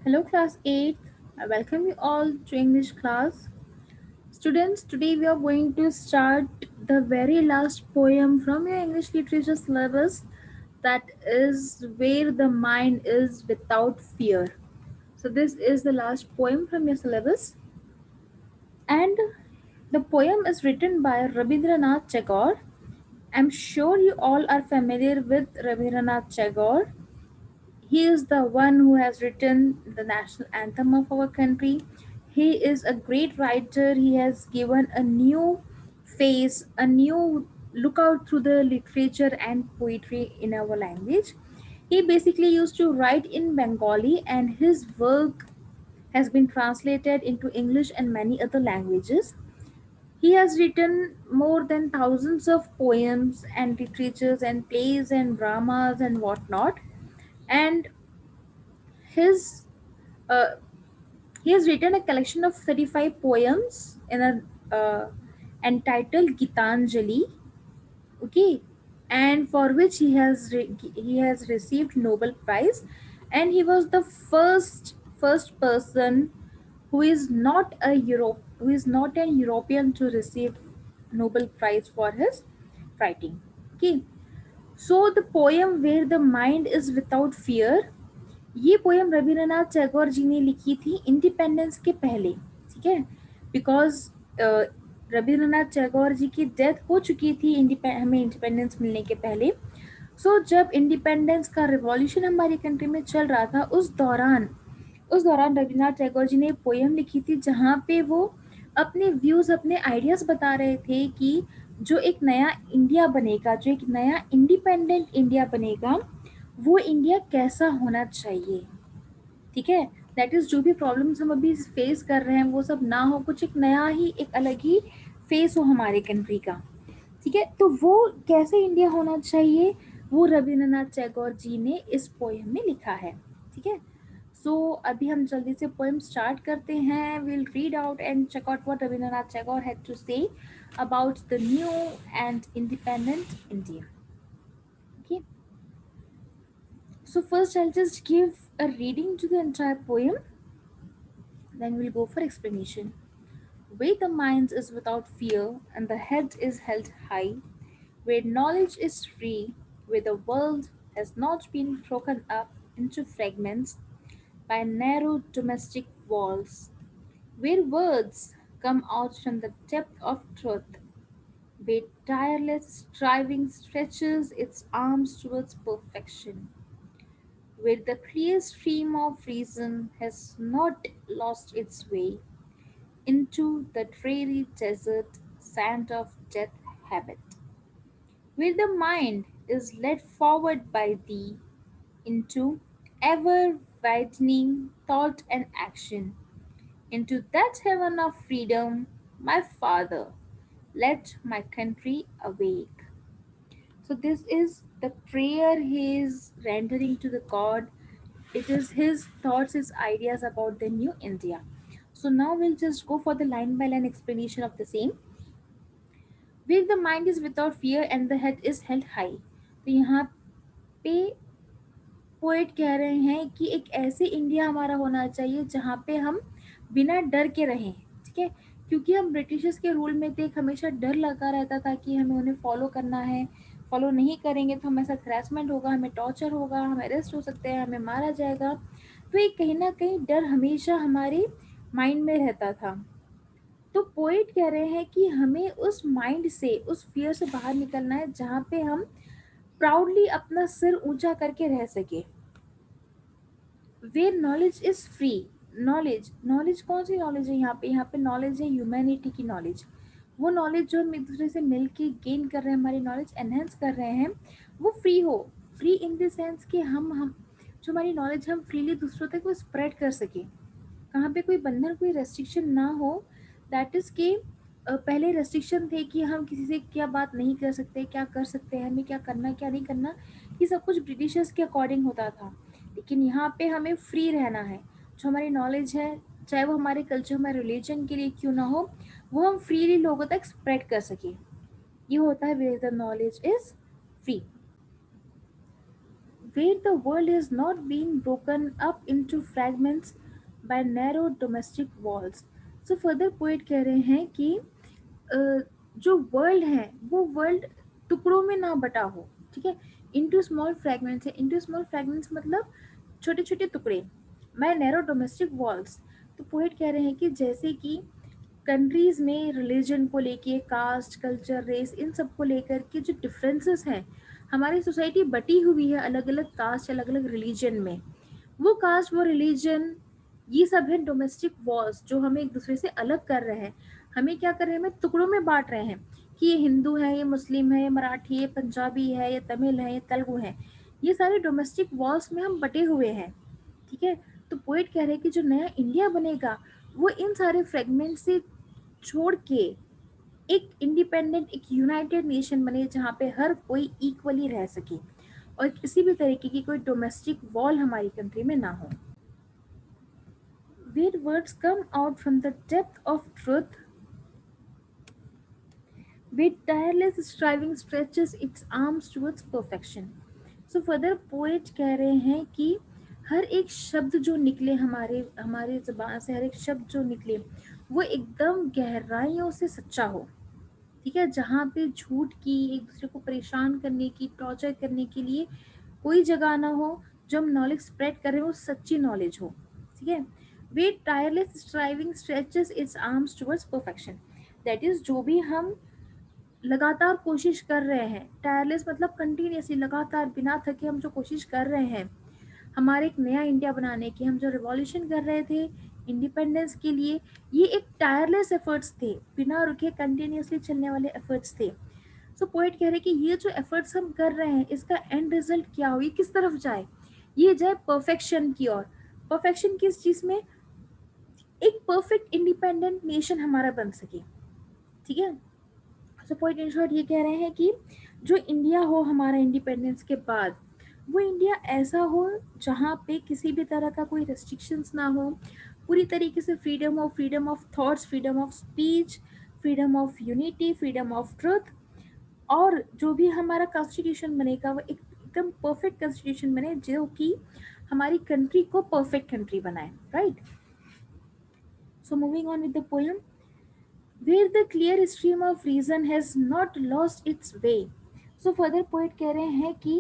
Hello, class 8. I welcome you all to English class. Students, today we are going to start the very last poem from your English literature syllabus, that is Where the Mind is Without Fear. So, this is the last poem from your syllabus, and the poem is written by Rabindranath Tagore. I'm sure you all are familiar with Rabindranath Tagore. He is the one who has written the national anthem of our country. He is a great writer. He has given a new face, a new look out through the literature and poetry in our language. He basically used to write in Bengali, and his work has been translated into English and many other languages. He has written more than thousands of poems and literatures and plays and dramas and whatnot. And his uh, he has written a collection of 35 poems in a entitled Gitanjali, okay, and for which he has received Nobel Prize, and he was the first person who is not an European to receive Nobel Prize for his writing. Okay, so the poem Where the Mind is Without Fear, ये poem Rabindranath Tagore ji ने लिखी थी independence के पहले, ठीक है, because Rabindranath Tagore ji की death हो चुकी थी हमें इंडिपेंडेंस मिलने के पहले. जब इंडिपेंडेंस का रिवॉल्यूशन हमारी कंट्री में चल रहा था, उस दौरान रविंद्रनाथ टैगोर जी ने पोयम लिखी थी जहाँ पे वो अपने व्यूज, अपने आइडियाज बता रहे थे कि जो एक नया इंडिया बनेगा, जो एक नया इंडिपेंडेंट इंडिया बनेगा, वो इंडिया कैसा होना चाहिए. ठीक है, दैट इज जो भी प्रॉब्लम्स हम अभी फेस कर रहे हैं वो सब ना हो, कुछ एक नया ही, एक अलग ही फेस हो हमारे कंट्री का. ठीक है, तो वो कैसे इंडिया होना चाहिए वो रविंद्रनाथ टैगोर जी ने इस पोएम में लिखा है. ठीक है, सो अभी हम जल्दी से पोएम स्टार्ट करते हैं. Will read out and check out what Rabindranath Tagore had to say about the new and independent India. Okay. So first I'll just give a reading to the entire poem, then we'll go for explanation. Where the mind is without fear and the head is held high, where knowledge is free, where the world has not been broken up into fragments by narrow domestic walls, where words come out from the depth of truth, where tireless striving stretches its arms towards perfection, where the clear stream of reason has not lost its way into the dreary desert sand of death habit, where the mind is led forward by thee into ever widening thought and action, into that heaven of freedom, my Father, let my country awake. So, this is the prayer he is rendering to the God. It is his thoughts, his ideas about the new India. So, now we'll just go for the line by line explanation of the same. Where the mind is without fear and the head is held high. तो यहाँ पे poet कह रहे हैं कि एक ऐसे India हमारा होना चाहिए जहाँ पे हम बिना डर के रहें. ठीक है, क्योंकि हम ब्रिटिशर्स के रूल में थे, एक हमेशा डर लगा रहता था कि हमें उन्हें फॉलो करना है, फॉलो नहीं करेंगे तो हमारे साथ हरासमेंट होगा, हमें टॉर्चर होगा, हम अरेस्ट हो सकते हैं, हमें मारा जाएगा. तो एक कहीं ना कहीं डर हमेशा हमारे माइंड में रहता था. तो पोएट कह रहे हैं कि हमें उस माइंड से, उस फियर से बाहर निकलना है जहाँ पे हम प्राउडली अपना सिर ऊंचा करके रह सके. Where knowledge is free. Knowledge कौन सी नॉलेज है यहाँ पे नॉलेज है ह्यूमैनिटी की नॉलेज. वो नॉलेज जो हम एक दूसरे से मिल के गेन कर रहे हैं, हमारी नॉलेज एनहेंस कर रहे हैं, वो फ्री हो. फ्री इन द सेंस कि हम जो हमारी नॉलेज हम फ्रीली दूसरों तक वो स्प्रेड कर सके. कहाँ पे कोई बंधन, कोई रेस्ट्रिक्शन ना हो. दैट इज के पहले रेस्ट्रिक्शन थे कि हम किसी से क्या बात नहीं कर सकते, क्या कर सकते हैं, हमें क्या करना क्या नहीं करना, ये सब कुछ ब्रिटिशर्स के अकॉर्डिंग होता था. लेकिन यहाँ पे हमें फ्री रहना है. जो हमारी नॉलेज है, चाहे वो हमारे कल्चर, हमारे रिलीजन के लिए क्यों ना हो, वो हम फ्रीली लोगों तक स्प्रेड कर सके. ये होता है where the knowledge is free. where the world is not being broken up into fragments by narrow domestic walls. So further poet कह रहे हैं कि जो वर्ल्ड है वो वर्ल्ड टुकड़ों में ना बटा हो, ठीक है, इनटू स्मॉल फ्रैगमेंट्स है, इनटू स्मॉल फ्रैगमेंट्स मतलब छोटे छोटे टुकड़े, माय नैरो डोमेस्टिक वॉल्स। तो पोइट कह रहे हैं कि जैसे कि कंट्रीज में रिलीजन को लेके, कास्ट, कल्चर, रेस, इन सब को लेकर के जो डिफरेंसेस हैं, हमारी सोसाइटी बटी हुई है अलग अलग कास्ट, अलग अलग रिलीजन में। वो कास्ट, वो रिलीजन, ये सब है डोमेस्टिक वॉर्स जो हमें एक दूसरे से अलग कर रहे हैं, हमें क्या कर रहे हैं, हमें टुकड़ों में बांट रहे हैं कि ये हिंदू है, ये मुस्लिम है, ये मराठी है, ये पंजाबी है, ये तमिल है, ये तेलुगु है। ये सारे डोमेस्टिक वॉर्स में हम बटे हुए हैं, ठीक है। तो पोइट कह रहे हैं कि जो नया इंडिया बनेगा वो इन सारे फ्रेगमेंट से छोड़ के एक इंडिपेंडेंट, एक यूनाइटेड नेशन बने जहाँ पे हर कोई इक्वली रह सके और किसी भी तरीके की कोई डोमेस्टिक वॉल हमारी कंट्री में ना हो। Where words come out from the depth of truth, where tireless striving stretches its arms towards perfection. So further poet कह रहे हैं कि हर एक शब्द जो निकले हमारे हमारे ज़बान से, हर एक शब्द जो निकले वो एकदम गहराइयों से सच्चा हो, ठीक है। जहाँ पे झूठ की, एक दूसरे को परेशान करने की, टॉर्चर करने के लिए कोई जगह ना हो, जो हम नॉलेज स्प्रेड कर रहे हो वो सच्ची नॉलेज हो, ठीक है। Where tireless striving stretches its arms towards perfection, that is जो भी हम लगातार कोशिश कर रहे हैं, टायरलेस मतलब कंटिन्यूसली, लगातार बिना थके हम जो कोशिश कर रहे हैं हमारे एक नया इंडिया बनाने की, हम जो रिवॉल्यूशन कर रहे थे इंडिपेंडेंस के लिए, ये एक टायरलेस एफर्ट्स थे, बिना रुके कंटिन्यूसली चलने वाले एफर्ट्स थे। सो पोइट कह रहे हैं कि ये जो एफर्ट्स हम कर रहे हैं इसका एंड रिजल्ट क्या हो, ये किस तरफ जाए, ये जाए परफेक्शन की ओर। परफेक्शन किस चीज में, एक परफेक्ट इंडिपेंडेंट नेशन हमारा बन सके, ठीक है। सो पॉइंट इन शॉर्ट ये कह रहे हैं कि जो इंडिया हो हमारा इंडिपेंडेंस के बाद, वो इंडिया ऐसा हो जहाँ पे किसी भी तरह का कोई रेस्ट्रिक्शंस ना हो, पूरी तरीके से फ्रीडम हो, freedom of thoughts, freedom of speech, freedom of unity, freedom of truth. और जो भी हमारा कॉन्स्टिट्यूशन बनेगा वो एकदम परफेक्ट कॉन्स्टिट्यूशन बने जो कि हमारी कंट्री को परफेक्ट कंट्री बनाए, right. So moving on with the poem, where the clear stream of reason has not lost its way. So further poet कह रहे हैं कि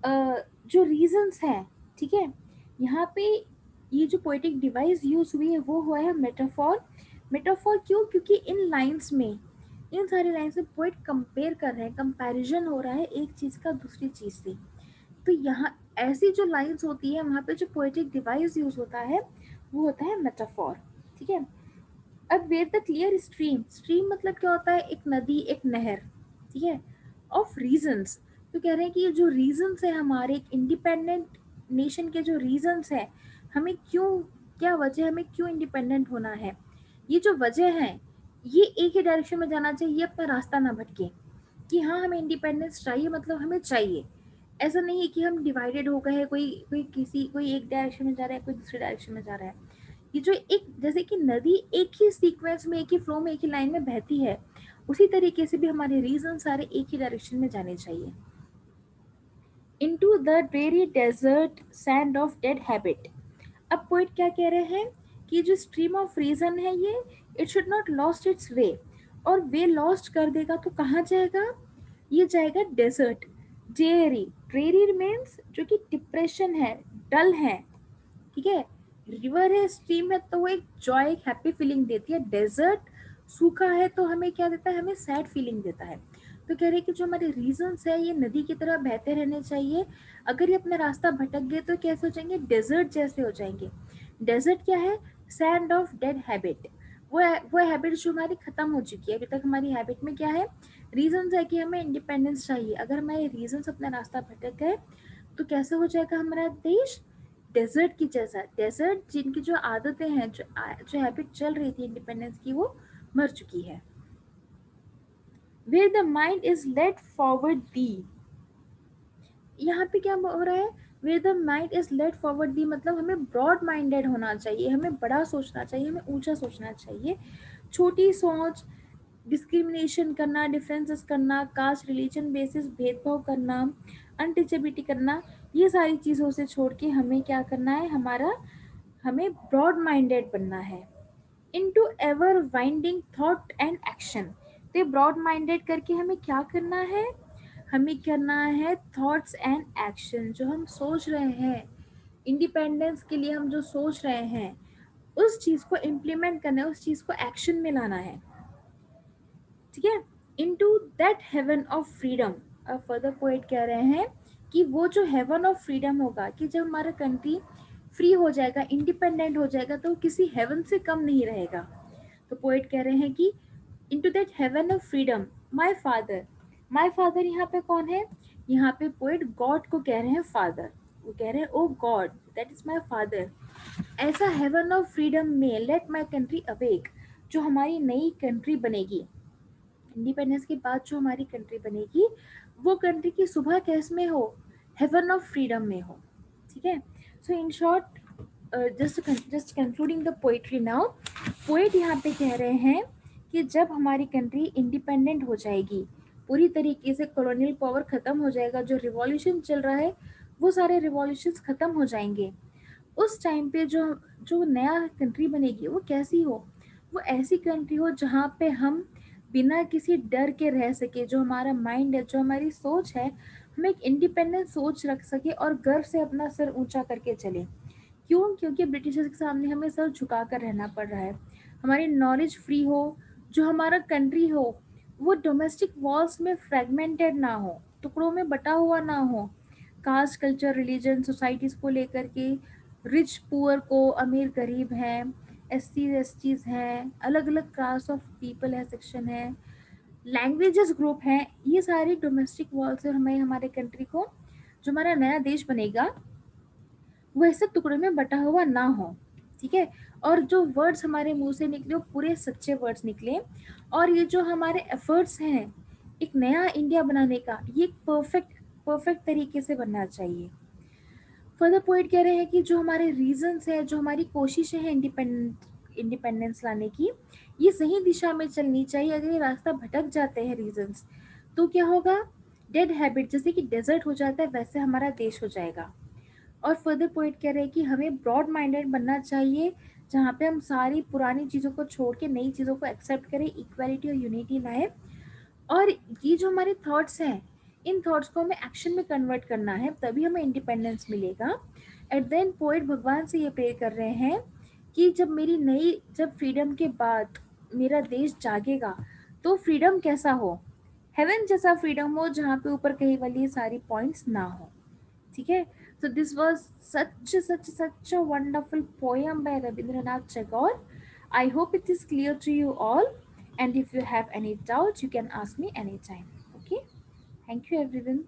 जो reasons हैं, ठीक है, यहाँ पे ये जो poetic device यूज हुई है वो हुआ है मेटाफॉर। मेटाफॉर क्यों, क्योंकि इन लाइन्स में, इन सारी लाइन्स में पोइट कंपेयर कर रहे हैं, कंपैरिजन हो रहा है एक चीज़ का दूसरी चीज़ से। तो यहाँ ऐसी जो लाइन्स होती है वहाँ पे जो पोएटिक डिवाइस यूज होता है वो होता है मेटाफॉर, ठीक है। अब where the clear stream, stream मतलब क्या होता है, एक नदी, एक नहर, ठीक है, ऑफ रीजंस। तो कह रहे हैं कि ये जो रीजंस है हमारे एक इंडिपेंडेंट नेशन के, जो रीजंस है हमें क्यों, क्या वजह हमें क्यों इंडिपेंडेंट होना है, ये जो वजह है ये एक ही डायरेक्शन में जाना चाहिए, ये अपना रास्ता ना भटके कि हाँ हमें इंडिपेंडेंस चाहिए मतलब हमें चाहिए। ऐसा नहीं है कि हम डिवाइडेड हो गए हैं, कोई कोई किसी, कोई एक डायरेक्शन में जा रहा है, कोई दूसरे डायरेक्शन में जा रहा है। ये जो एक, जैसे कि नदी एक ही सीक्वेंस में, एक ही फ्लो में, एक ही लाइन में बहती है, उसी तरीके से भी हमारे रीजन सारे एक ही डायरेक्शन में जाने चाहिए। Into the dreary desert sand of dead habit. अब पोइट क्या कह रहे हैं कि जो स्ट्रीम ऑफ रीजन है ये, it should not lost its way, और वे लॉस्ट कर देगा तो कहाँ जाएगा, ये जाएगा डेजर्ट। ड्रेरी, ड्रेरी मीन्स जो कि डिप्रेशन है, डल है, ठीक है। रिवर है, स्ट्रीम है तो वो एक जॉय, एक हैप्पी फीलिंग देती है। डेजर्ट सूखा है तो हमें क्या देता है, हमें सैड फीलिंग देता है। तो कह रहे हैं कि जो हमारे रीजंस है ये नदी की तरह बहते रहने चाहिए, अगर ये अपना रास्ता भटक गए तो कैसे हो जाएंगे, डेजर्ट जैसे हो जाएंगे। डेजर्ट क्या है, सैंड ऑफ डेड हैबिट, वो हैबिट जो हमारी खत्म हो चुकी है। अभी तक हमारी हैबिट में क्या है, रीजंस है कि हमें इंडिपेंडेंस चाहिए, अगर हमारे रीजंस अपना रास्ता भटक गए तो कैसे हो जाएगा हमारा देश, डेजर्ट की जैसा। डेजर्ट जिनकी जो आदतें हैं, जो हैबिट चल रही थी इंडिपेंडेंस की, वो मर चुकी है। Where the mind is led forward thee, यहाँ पे क्या हो रहा है, where the mind is led forward thee मतलब हमें ब्रॉड माइंडेड होना चाहिए, हमें बड़ा सोचना चाहिए, हमें ऊंचा सोचना चाहिए। छोटी सोच, डिस्क्रिमिनेशन करना, डिफरेंसेस करना, कास्ट रिलीजन बेसिस भेदभाव करना, अनटचेबिलिटी करना, ये सारी चीज़ों से छोड़ के हमें क्या करना है, हमें ब्रॉड माइंडेड बनना है। Into ever winding thought and action. तो ब्रॉड माइंडेड करके हमें क्या करना है, हमें करना है थॉट्स एंड एक्शन। जो हम सोच रहे हैं इंडिपेंडेंस के लिए, हम जो सोच रहे हैं उस चीज़ को इम्प्लीमेंट करना है, उस चीज़ को एक्शन में लाना है। ठीक है। Into that heaven of freedom. अब फर्दर पोएट कह रहे हैं कि वो जो हेवन ऑफ फ्रीडम होगा, कि जब हमारा कंट्री फ्री हो जाएगा, इंडिपेंडेंट हो जाएगा, तो वो किसी हेवन से कम नहीं रहेगा। तो पोएट कह रहे हैं कि into that heaven of freedom my father यहाँ पे कौन है, यहाँ पे पोएट गॉड को कह रहे हैं फादर। वो कह रहे हैं O God that is my father, ऐसा हेवन ऑफ फ्रीडम में लेट माय कंट्री अवेक। जो हमारी नई कंट्री बनेगी, इंडिपेंडेंस के बाद जो हमारी कंट्री बनेगी, वो कंट्री की सुबह किस में हो, हेवन ऑफ फ्रीडम में हो। ठीक है। So in short, just concluding the poetry now, poet यहाँ पे कह रहे हैं कि जब हमारी कंट्री इंडिपेंडेंट हो जाएगी, पूरी तरीके से कॉलोनियल पावर खत्म हो जाएगा, जो रिवॉल्यूशन चल रहा है वो सारे रिवॉल्यूशंस खत्म हो जाएंगे, उस टाइम पे जो जो नया कंट्री बनेगी वो कैसी हो, वो ऐसी कंट्री हो जहाँ पे हम बिना किसी डर के रह सके। जो हमारा माइंड है, जो हमारी सोच है, हम एक इंडिपेंडेंट सोच रख सके और गर्व से अपना सर ऊंचा करके चले। क्यों? क्योंकि ब्रिटिशर्स के सामने हमें सर झुका कर रहना पड़ रहा है। हमारी नॉलेज फ्री हो, जो हमारा कंट्री हो वो डोमेस्टिक वॉल्स में फ्रेगमेंटेड ना हो, टुकड़ों में बटा हुआ ना हो, कास्ट कल्चर रिलीजन सोसाइटीज़ को लेकर के, रिच पुअर को, अमीर गरीब हैं, एस टीज हैं, अलग अलग क्लास ऑफ पीपल है, सेक्शन है, लैंग्वेजेस ग्रुप हैं, ये सारी डोमेस्टिक वॉल से हमें हमारे कंट्री को, जो हमारा नया देश बनेगा वो ऐसे टुकड़े में बटा हुआ ना हो। ठीक है। और जो वर्ड्स हमारे मुंह से निकले वो पूरे सच्चे वर्ड्स निकले, और ये जो हमारे एफर्ट्स हैं एक नया इंडिया बनाने का, ये परफेक्ट परफेक्ट तरीके से बनना चाहिए। फर्दर पॉइंट कह रहे हैं कि जो हमारे रीजंस है, जो हमारी कोशिशें हैं इंडिपेंडेंस लाने की, ये सही दिशा में चलनी चाहिए। अगर ये रास्ता भटक जाते हैं रीजंस, तो क्या होगा, डेड हैबिट, जैसे कि डेजर्ट हो जाता है वैसे हमारा देश हो जाएगा। और फर्दर पॉइंट कह रहे हैं कि हमें ब्रॉड माइंडेड बनना चाहिए, जहाँ पे हम सारी पुरानी चीज़ों को छोड़ के नई चीज़ों को एक्सेप्ट करें, इक्वालिटी और यूनिटी लाएं। और ये जो हमारे थॉट्स हैं, इन थॉट्स को हमें एक्शन में कन्वर्ट करना है, तभी हमें इंडिपेंडेंस मिलेगा। एट द एंड पोएट भगवान से ये प्रे कर रहे हैं कि जब फ्रीडम के बाद मेरा देश जागेगा, तो फ्रीडम कैसा हो, हेवन जैसा फ्रीडम हो, जहाँ पे ऊपर कही वाली सारी पॉइंट्स ना हो। ठीक है। So this was such a wonderful poem by Rabindranath Tagore. I hope it is clear to you all. And if you have any doubt, you can ask me anytime. Okay. Thank you, everyone.